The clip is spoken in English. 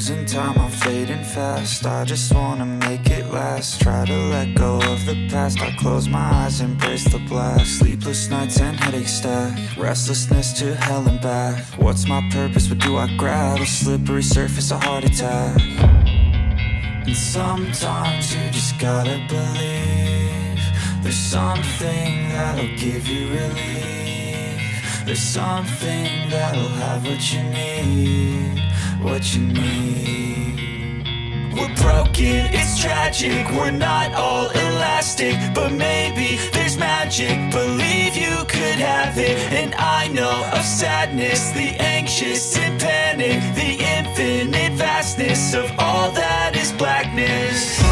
losing time, I'm fading fast. I just wanna make it last. Try to let go of the past. I close my eyes, embrace the blast. Sleepless nights and headaches stack. Restlessness to hell and back. What's my purpose, what do I grab? A slippery surface, a heart attack. And sometimes you just gotta believe there's something that'll give you relief. There's something that'll have what you need, what you need. We're broken, it's tragic, we're not all elastic, but maybe there's magic. Believe you could have it. And I know of sadness, the anxious and panic, the infinite vastness of all that is blackness.